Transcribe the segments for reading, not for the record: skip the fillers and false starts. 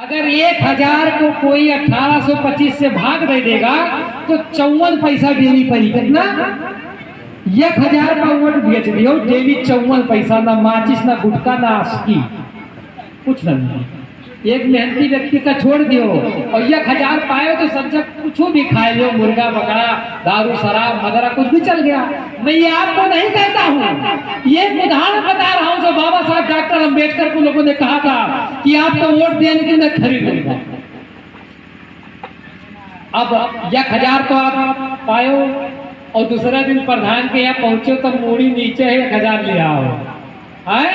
अगर 1000 को कोई 1825 से भाग दे देगा तो 54 पैसा देनी पड़ी। कितना? 1000 का वोट बेच दियो, डेली 54 पैसा, ना माचिस ना गुटखा ना आस्की, कुछ नहीं। एक मेहनती व्यक्ति का छोड़ दियो और 1000 पाए तो सब जब कुछ भी खाए लो, मुर्गा बकरा दारू शराब मदरा कुछ भी चल गया। मैं ये आपको नहीं कहता हूँ, ये उदाहरण बता रहा हूँ जो बाबा साहब डॉक्टर अम्बेडकर को लोगों ने कहा था कि आपको वोट देने के मैं खरीदूंगा। अब 1000 तो आप पायो और दूसरा दिन प्रधान के यहाँ पहुंचे तो मूड़ी नीचे है 1000 ले आओ है।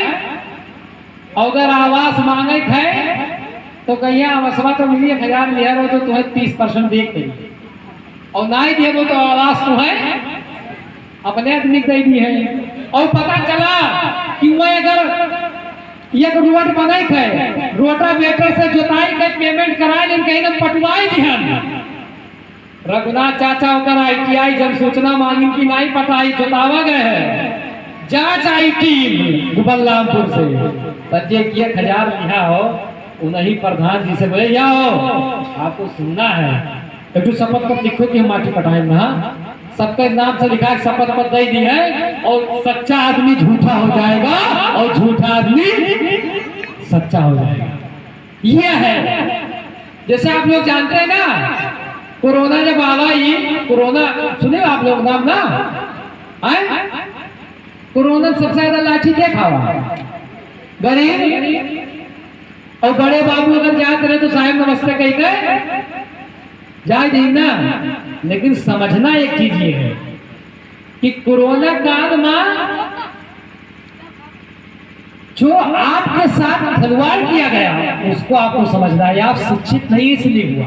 अगर आवास मांगे है तो कहिए आवासवा तो मिली 1000 लिया रहो तो तुम्हें 30% देख गई और ना ही दे तो आवास तो है अपने आदमी दे दी है। और पता चला कि मैं अगर एक रोड बनाई है, रोटा बेटर से जोताई के पेमेंट कराए लेकिन कहीं ना पटवाई ध्यान रघुनाथ चाचा होकर ITI जन सूचना मांगी की नहीं पटाई जोतावा गए है। जांच आई टीम बलरामपुर से बच्चे की 1000 लिया हो उन्हीं प्रधान जी से बोले जाओ आपको सुनना है, एक शपथ पत्र लिखो कि हम माटी पटाएंगे ना, सबके नाम से लिखा शपथ पत्र दे दी है और सच्चा आदमी झूठा हो जाएगा और झूठा आदमी सच्चा हो जाएगा। यह है जैसे आप लोग जानते हैं ना, कोरोना जब आवा ये कोरोना सुने आप लोग नाम ना आए, कोरोना सबसे ज्यादा लाठी क्या खावा? गरीब और बड़े बाबू अगर जाते रहे तो साहब नमस्ते कही गए जाए नहीं ना। लेकिन समझना एक चीज ये है कि कोरोना काल में जो आपके साथ खिलवाड़ किया गया उसको आपको समझना है। आप शिक्षित नहीं इसलिए हुआ।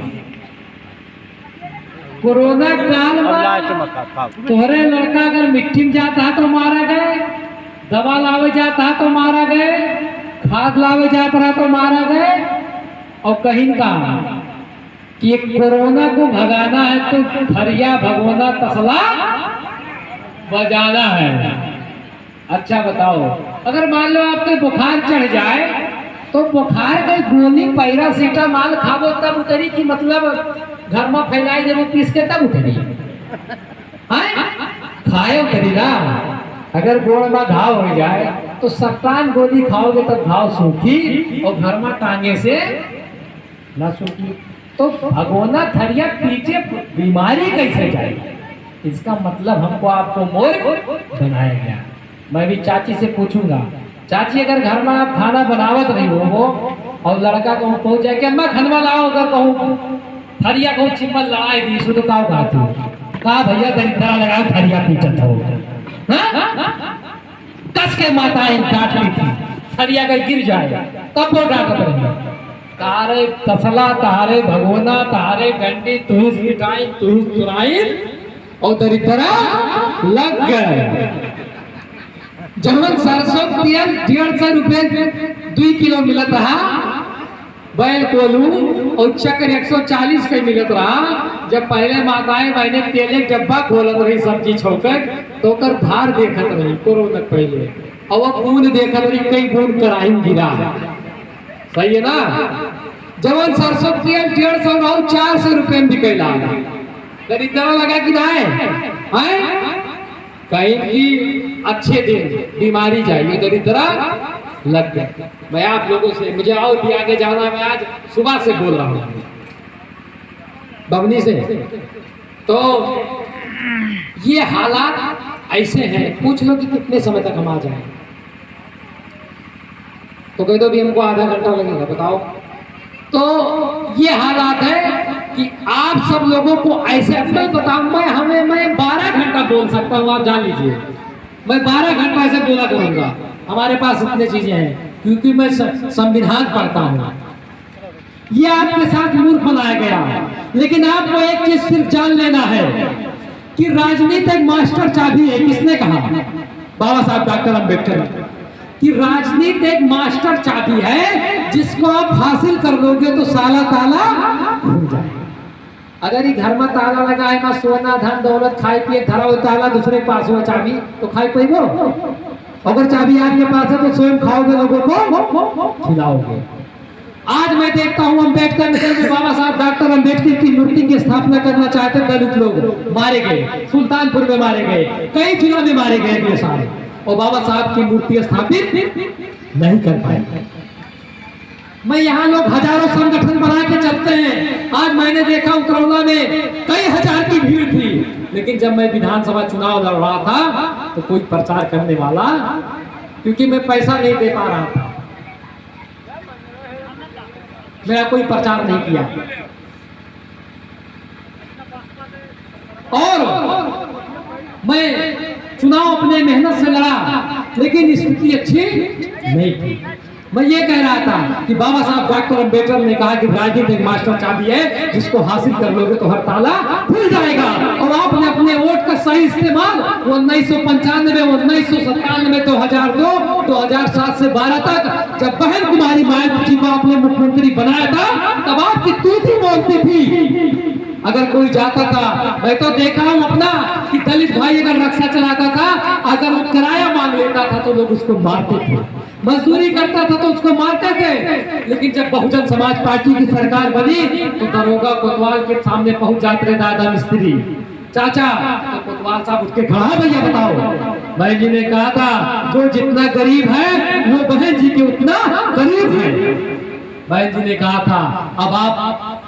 कोरोना काल में तोहरे लड़का अगर मिट्टी में जाता तो मारा गए, दवा लावे जाता तो मारा गए, खाद लावे जाता रहा तो मारा गए। और कहीं का कि कोरोना को भगाना है तो फरिया भगोना तसला बजाना है। अच्छा बताओ, अगर मान लो आपके बुखार चढ़ जाए तो बुखार के गोली पैरासीटामॉल खाबो तब उतरी की मतलब घर में फैलाई जब पीस के तब उतरी खाए उतरी ना। अगर गोड़ में घाव हो जाए तो 57 गोली खाओगे तब घाव सूखी और घर में टांगे से ना सूखी। तो भगोना थरिया पीछे बीमारी कैसे जाएगी? इसका मतलब हमको आपको मूर्ख बनाया गया। मैं भी चाची से पूछूंगा, चाची अगर घर में आप खाना बनावत नहीं हो वो और लड़का कहूँ पहुंच जाए कि अम्मा खनवा लाओ, अगर कहूँ थरिया कहूँ चिम्बल लड़ाई दी तो काव खाती हो कहा भैया दरिद्रा लगाओ थरिया पीटत हो कस के माताएं डांट ली थी थरिया का गिर जाए तब वो डांटत रही। तारे तसला तारे भगोना तारे गंडी तुहिस मिटाई तुहिस चुराई और दरिद्रा लग गए। जमन सरसों तेल 150 रुपए 2 किलो मिलत रहा, बैल कोलू और चक्कर 140 के मिलत रहा। जब पहले माताएं मैंने तेल एक डब्बा खोलत रही सब्जी छोकर तो कर धार देखत रही कोरोना पहले और वो बूंद देखत रही कई बूंद कराही गिरा। सही है ना? जवन सरसों तेल 150 रहो 400 रुपए में बिकेला। दरिद्रा लगा कि ना है कहीं की अच्छे दिन बीमारी जाइए दरिद्रा लग गए। मैं आप लोगों से मुझे और भी आगे जाना, मैं आज सुबह से बोल रहा हूँ बवनी से। तो ये हालात ऐसे हैं, पूछ लो कि कितने समय तक हम आ जाए तो कह दो भी हमको आधा घंटा लगेगा, बताओ। तो ये हालात है कि आप सब लोगों को ऐसे मैं बताऊं, मैं 12 घंटा बोल सकता हूँ, आप जान लीजिए मैं 12 घंटा ऐसे बोला करूंगा। हमारे पास इतने चीजें हैं क्योंकि मैं संविधान पढ़ता हूँ। ये आपके साथ मूर्ख बनाया गया, लेकिन आपको एक चीज सिर्फ जान लेना है कि राजनीति एक मास्टर चाबी है। किसने कहा? बाबा साहब डॉक्टर अम्बेडकर कि राजनीति एक मास्टर चाबी है, जिसको आप हासिल कर लोगे तो साला ताला खुल जाएगा। अगर ये घर में ताला लगा है, मैं सोना धन दौलत खाए पिए धरा हो ताला दूसरे के पास हो चाबी तो खाए पेगो। अगर चाबी आपके पास है तो स्वयं खाओगे, लोगों को खिलाओगे। आज मैं देखता हूँ अम्बेडकर नगर में बाबा साहब डॉक्टर अम्बेडकर की मूर्ति की स्थापना करना चाहते दलित लोग मारे गए, सुल्तानपुर में मारे गए, कई जिलों में मारे गए अगले साल, और बाबा साहब की मूर्ति स्थापित नहीं कर पाए। मैं यहाँ लोग हजारों संगठन बना के चलते हैं। आज मैंने देखा उतरौला में कई हजार की भीड़ थी, लेकिन जब मैं विधानसभा चुनाव लड़ रहा था तो कोई प्रचार करने वाला, क्योंकि मैं पैसा नहीं दे पा रहा था, मेरा कोई प्रचार नहीं किया। और मैं चुनाव अपने मेहनत से लड़ा, लेकिन स्थिति अच्छी नहीं थी। मैं ये कह रहा था कि बाबा साहब डॉक्टर अम्बेडकर ने कहा कि राजनीति एक मास्टर चाबी है, जिसको हासिल कर लोगे तो हर ताला खुल जाएगा। और आपने अपने वोट का सही इस्तेमाल 1995, 1997, 2002, 2007 से 12 तक जब बहन कुमारी मायावती जी को आपने मुख्यमंत्री बनाया था, तब आपकी तूती बोलती थी। अगर कोई जाता था, मैं तो देखा हूं अपना कि दलित भाई अगर रक्षा चलाता था, अगर वो किराया मांग लेता था तो लोग उसको मारते थे, मजदूरी करता था तो उसको मारते थे। लेकिन जब बहुजन समाज पार्टी की सरकार बनी तो दरोगा कोतवाल के सामने पहुंच जाते रहे, दादा मिस्त्री चाचा, तो कोतवाल साहब उसके खड़ा, भैया बताओ। बहन जी ने कहा था जो जितना गरीब है वो बहन जी के उतना गरीब है। बहन जी ने कहा था अब आप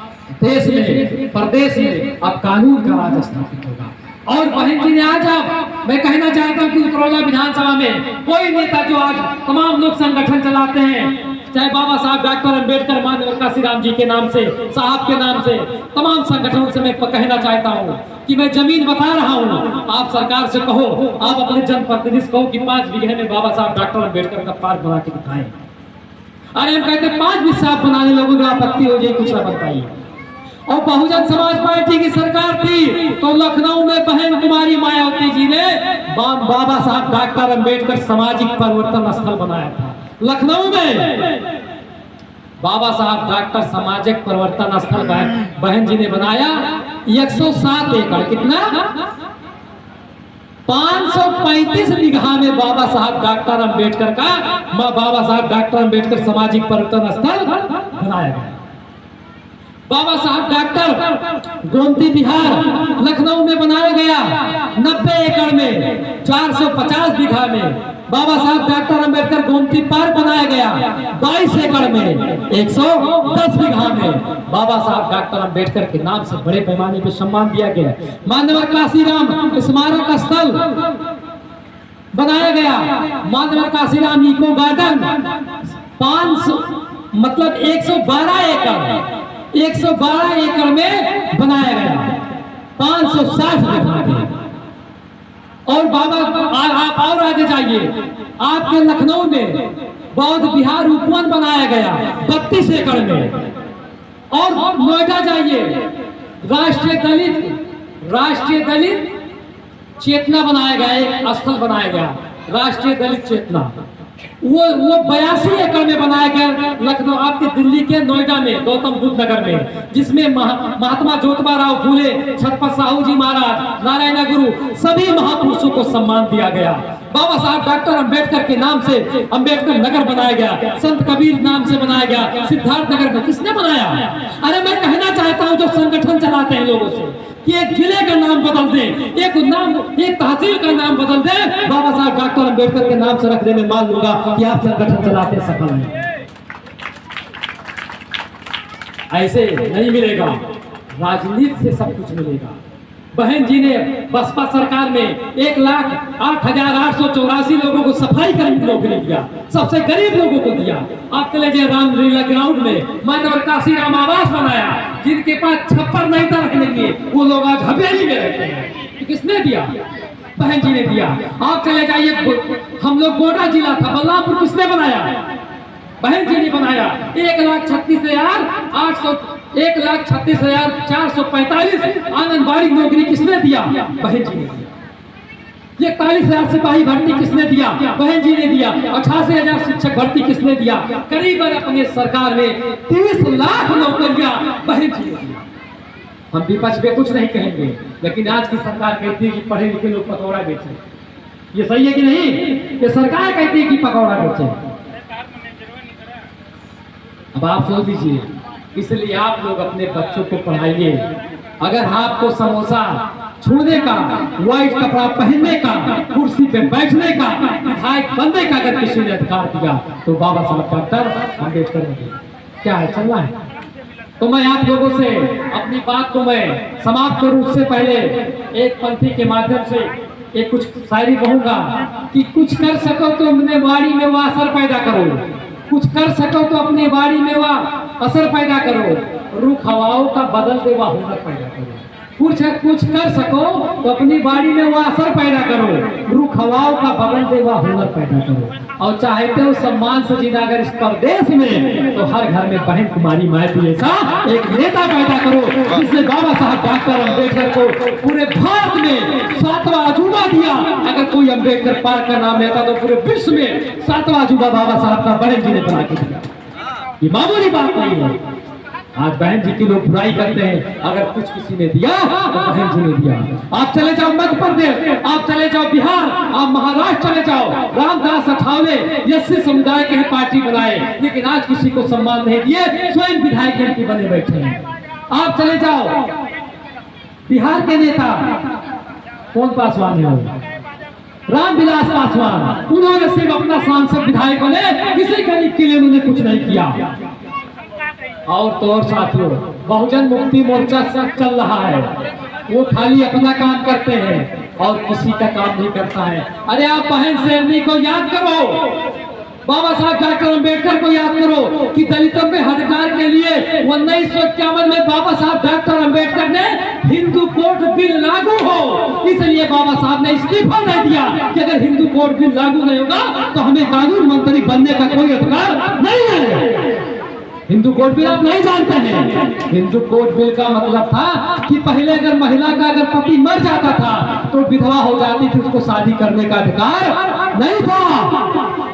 देश में, प्रदेश में अब कानून का राज स्थापित होगा। और बहन जी ने आज, आप मैं कहना चाहता हूँ कि उतरौला विधानसभा में कोई नेता जो आज तमाम लोग संगठन चलाते हैं, चाहे बाबा साहब डॉक्टर अम्बेडकर, माननीय काशीराम जी के नाम से, साहब के नाम से, तमाम संगठनों से मैं कहना चाहता हूँ कि मैं जमीन बता रहा हूँ, आप सरकार से कहो, आप अपने जनप्रतिनिधि से कहो कि 5 बीघे में बाबा साहब डॉक्टर अम्बेडकर का पार्क बना के दिखाएं। अरे हम कहते 5 भी साफ बनाने लोगों को आपत्ति हो जाए, कुछ ना बताइए। और बहुजन समाज पार्टी की सरकार थी तो लखनऊ में बहन कुमारी मायावती जी ने बाबा साहब डॉक्टर अम्बेडकर सामाजिक परिवर्तन स्थल बनाया था। लखनऊ में बाबा साहब डॉक्टर सामाजिक परिवर्तन स्थल बहन जी ने बनाया। 107 एकड़, कितना? 535 बीघा में बाबा साहब डॉक्टर अम्बेडकर का, बाबा साहब डॉक्टर अम्बेडकर सामाजिक परिवर्तन स्थल बनाया गया। बाबा साहब डॉक्टर गोमती विहार लखनऊ में बनाया गया 90 एकड़ में। 450 बीघा में बाबा साहब डॉक्टर अम्बेडकर गोमती पार्क बनाया गया 22 एकड़ में। 110 बीघा में बाबा साहब डॉक्टर अम्बेडकर के नाम से बड़े पैमाने पर सम्मान दिया गया। माननीय काशीराम स्मारक स्थल बनाया गया। माननीय काशीराम इको गार्डन 112 एकड़ में बनाया गया 560 बीघा में। और बाबा आप और आगे जाइए, आपके लखनऊ में बौद्ध विहार उपवन बनाया गया 32 एकड़ में। और नोएडा जाइए, राष्ट्रीय दलित चेतना बनाया गया, एक स्थल बनाया गया राष्ट्रीय दलित चेतना, वो 82 एकड़ में बनाया गया लखनऊ, आपके दिल्ली के नोएडा में, गौतम बुद्ध नगर में, जिसमें महात्मा ज्योतिबा राव फूले, छत्रपति साहू जी महाराज, नारायण गुरु, सभी महापुरुषों को सम्मान दिया गया। बाबा साहब डॉक्टर अम्बेडकर के नाम से अम्बेडकर नगर बनाया गया, संत कबीर नाम से बनाया गया सिद्धार्थ नगर में। किसने बनाया? अरे मैं कहना चाहता हूँ जो संगठन चलाते हैं लोगों से कि एक जिले का नाम बदल दें, एक तहसील का नाम बदल दें, बाबा साहब डॉक्टर अम्बेडकर के नाम से रख देने, मान लूंगा कि आप संगठन चलाते सफल हैं। ऐसे नहीं मिलेगा, राजनीति से सब कुछ मिलेगा। बहन जी ने बसपा सरकार में 1,08,884 लोगों को सफाई कर्मी नौकरी दिया, सबसे गरीब लोगों को दिया। आप चले जाए रामलीला ग्राउंड में माननीय काशीराम आवास बनाया, जिनके पास छप्पर नहीं था रखने के लिए, वो लोग आज हवेली में रहते हैं। किसने दिया? बहन जी ने दिया। आप चले जाइए, हम लोग गोड्डा जिला था, बलरामपुर किसने बनाया? बहन जी ने बनाया। 1,36,445 आंगनबाड़ी नौकरी किसने दिया? बहन जी ने दिया। 41,000 सिपाही भर्ती किसने दिया? बहन जी ने दिया। 88,000 शिक्षक भर्ती किसने दिया? करीबन अपने सरकार में 30 लाख नौकरियां बहन जी ने दिया। हम विपक्ष पे कुछ नहीं कहेंगे, लेकिन आज की सरकार कहती है कि पढ़े लिखे लोग पकौड़ा बेचे। ये सही है कि नहीं? ये सरकार कहती है कि पकौड़ा बेचे। अब आप सोच लीजिए, इसलिए आप लोग अपने बच्चों को पढ़ाइए। अगर आपको समोसा छूने का, व्हाइट कपड़ा पहनने का, कुर्सी पे बैठने का, विधायक बनने का अगर किसी ने अधिकार दिया तो बाबा साहब डॉक्टर अम्बेडकर ने दिया। क्या है, चलना है। तो मैं आप लोगों से अपनी बात को मैं समाप्त करूं उससे पहले एक पंक्ति के माध्यम से एक कुछ शायरी कहूंगा कि कुछ कर सको तो अपने बाड़ी में वह असर पैदा करो, कुछ कर सको तो अपनी बाड़ी में वह असर पैदा करो, रुख हवाओं का बदल दे वह हुनर पैदा करो। कुछ कर सको तो अपनी बाड़ी में वह असर पैदा करो, रुख हवाओं का बदल दे वह हुनर पैदा करो। और चाहते हो सम्मान से जीना अगर इस प्रदेश में तो हर घर में बहन कुमारी मायती ऐसा एक नेता पैदा करो जिसने बाबा साहब डॉक्टर अम्बेडकर को पूरे भारत में 7वां अजूबा दिया। अगर कोई अम्बेडकर पार्क का नाम लेता तो पूरे विश्व में 7वां अजूबा बाबा साहब का बहन जी ने बना के दिया। ये मामूली बात नहीं है। आज बहन जी की लोग बुराई करते हैं, अगर कुछ किसी ने दिया तो बहन जी ने दिया। आप चले जाओ मध्य प्रदेश, आप चले जाओ बिहार, आप महाराष्ट्र चले जाओ, रामदास अठावले एससी समुदाय के पार्टी बनाए, लेकिन आज किसी को सम्मान नहीं दिए, स्वयं विधायक एमपी बने बैठे हैं। आप चले जाओ बिहार के नेता कौन पासवान है, रामविलास पासवान, उन्होंने सिर्फ अपना सांसद विधायक बने, किसी गरीब के लिए उन्होंने कुछ नहीं किया। और तो और साथियों, बहुजन मुक्ति मोर्चा चल रहा है, वो खाली अपना काम करते हैं और किसी का काम नहीं करता है। अरे आप बहन शेरनी को याद करो, बाबा साहब डॉक्टर अम्बेडकर को याद करो कि दलितों के अधिकार के लिए 1951 में बाबा साहब डॉक्टर अम्बेडकर ने हिंदू कोड बिल लागू हो, इसलिए बाबा साहब ने इस्तीफा नहीं दिया कि अगर हिंदू कोड बिल लागू नहीं होगा तो हमें कानून मंत्री बनने का कोई अधिकार नहीं है। हिंदू कोड बिल आप नहीं जानते हैं। हिंदू कोड बिल का मतलब था कि पहले अगर महिला का अगर पति मर जाता था तो विधवा हो जाती थी, उसको शादी करने का अधिकार नहीं था।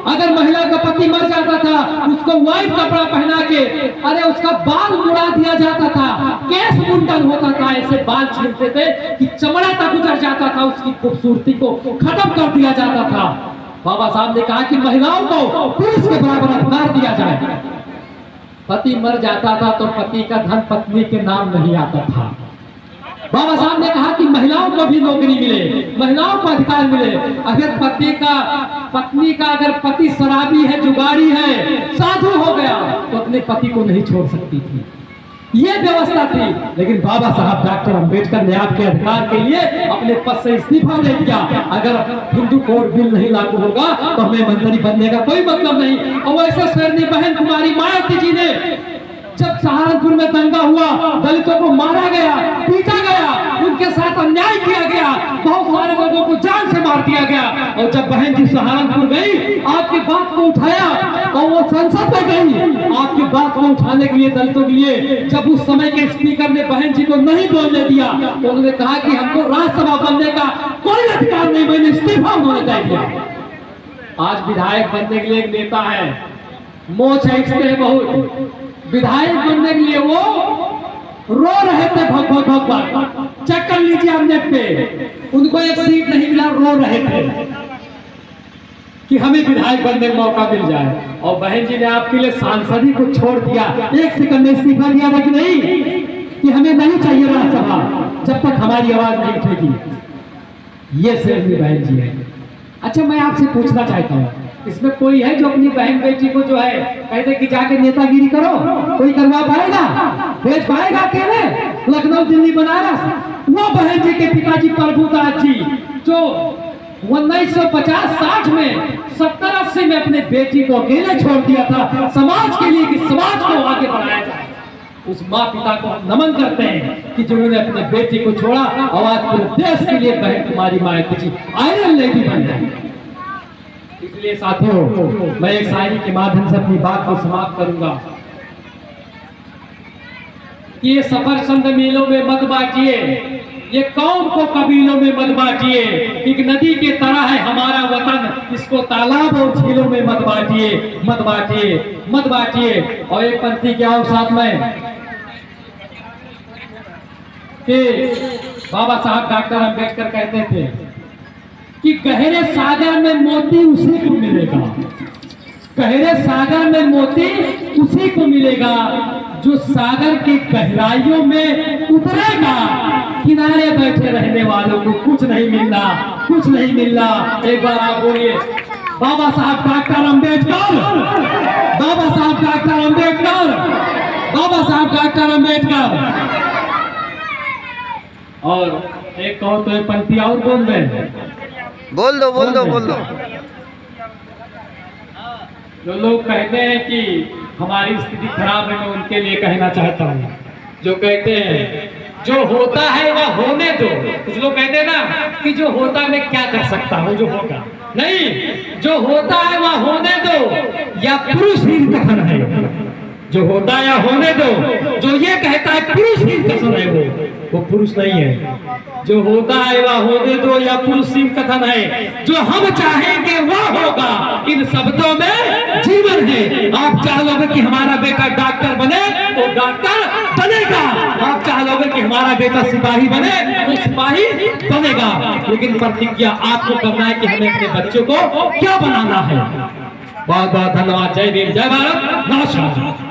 अगर महिला का पति मर जाता था उसको व्हाइट कपड़ा पहना के अरे उसका बाल मुड़ा दिया जाता था, केस मुंडन होता था, ऐसे बाल छीलते थे कि चमड़ा तक गुजर जाता था, उसकी खूबसूरती को खत्म कर दिया जाता था। बाबा साहब ने कहा कि महिलाओं को पुरुष के बराबर अधिकार दिया जाए। पति मर जाता था तो पति का धन पत्नी के नाम नहीं आता था। बाबा साहब ने कहा कि महिलाओं को भी नौकरी मिले, महिलाओं को अधिकार मिले। अगर पत्नी का अगर पति शराबी है, जुगाड़ी है, साधु हो गया तो अपने पति को नहीं छोड़ सकती थी, ये व्यवस्था थी। लेकिन बाबा साहब डॉक्टर अम्बेडकर ने आपके अधिकार के लिए अपने पद से इस्तीफा दे दिया। अगर हिंदू कोड बिल नहीं लागू होगा तो हमें मंत्री बनने का कोई मतलब नहीं। और वैसे शेरनी बहन कुमारी मायावती जी ने जब सहारनपुर में दंगा हुआ, दलितों को मारा गया, पीटा गया, उनके साथ अन्याय किया गया, बहुत सारे लोगों को जान से मार दिया गया, और जब बहन जी सहारनपुर गई आपकी बात को उठाया और वो संसद में गई आपकी बात को उठाने के लिए दलितों के लिए, जब उस समय के स्पीकर ने बहन जी को नहीं बोलने दिया तो उन्होंने कहा कि हमको राज्यसभा बनने का कोई अधिकार नहीं, मैंने इस्तीफा उन्होंने दे दिया। आज विधायक बनने के लिए एक नेता है, मोच खींचते हैं बहुत, विधायक बनने के लिए वो रो रहे थे भग भग भग भग, चेक कर लीजिए आप नेट पे, उनको एक सीट नहीं मिला, रो रहे थे कि हमें विधायक बनने का मौका मिल जाए। और बहन जी ने आपके लिए सांसद ही को छोड़ दिया, एक सेकंड में इस्तीफा दिया था कि नहीं, कि हमें नहीं चाहिए राज्यसभा जब तक हमारी आवाज नहीं उठेगी। ये शेरनी बहन जी है। अच्छा, मैं आपसे पूछना चाहता हूँ, इसमें कोई है जो अपनी बहन बेटी को जो है कहते कि जाके नेतागिरी करो, कोई करवा पाएगा, भेज पाएगा अकेले लखनऊ, दिल्ली, बनारस? वो बहन जी के पिताजी प्रभुदास जी जो 1950-60 में 70-80 में अपने बेटी को अकेले छोड़ दिया था समाज के लिए कि समाज को आगे बढ़ाया जाए, उस माँ पिता को हम नमन करते हैं कि जिन्होंने अपने बेटी को छोड़ा और आज पूरे देश के लिए बहन कुमारी मायावती जी आयरन लेडी बन गई। इसलिए साथियों, मैं एक शायरी के माध्यम से अपनी बात को समाप्त करूंगा कि ये सफरचंद मेलों में मत बांटिए, ये कौम को कबीलों में मत बांटिए, एक नदी के तरह है हमारा वतन, इसको तालाब और झीलों में मत बांटिए, मत बांटिए, मत बांटिए। और एक पंक्ति के और साथ में कि बाबा साहब डॉक्टर अम्बेडकर कहते थे कि गहरे सागर में मोती उसी को मिलेगा, गहरे सागर में मोती उसी को मिलेगा जो सागर की गहराइयों में उतरेगा। किनारे बैठे रहने वालों को कुछ नहीं मिलना, कुछ नहीं मिलना। एक बार आप बोलिए बाबा साहब डॉक्टर अम्बेडकर, बाबा साहब डॉक्टर अम्बेडकर, बाबा साहब डॉक्टर अम्बेडकर। और एक कहो तो एक पंक्ति और बोल दे। बोल दो बोल दो बोल दो। जो लोग कहते हैं कि हमारी स्थिति खराब है, मैं उनके लिए कहना चाहता हूँ। जो कहते हैं जो होता है वह होने दो। कुछ लोग कहते हैं ना कि जो होता मैं क्या कर सकता हूँ, जो होगा नहीं, जो होता है वह होने दो। या पुरुषहीन कथन है, जो होता है या होने दो। जो ये कहता है पुरुषहीन कथन है, वो पुरुष नहीं है। जो होता है वह होने दो या पुरुषहीन कथन है। जो हम चाहेंगे वह होगा। इन शब्दों में जीवन है। आप चाहोगे कि हमारा बेटा डॉक्टर बने तो डॉक्टर बनेगा। आप चाहोगे कि हमारा बेटा सिपाही बने तो सिपाही बनेगा। लेकिन प्रतिज्ञा आपको करना है कि हमें अपने बच्चों को क्या बनाना है। बहुत बहुत धन्यवाद। जय भीम, जय भारत, नमस्कार।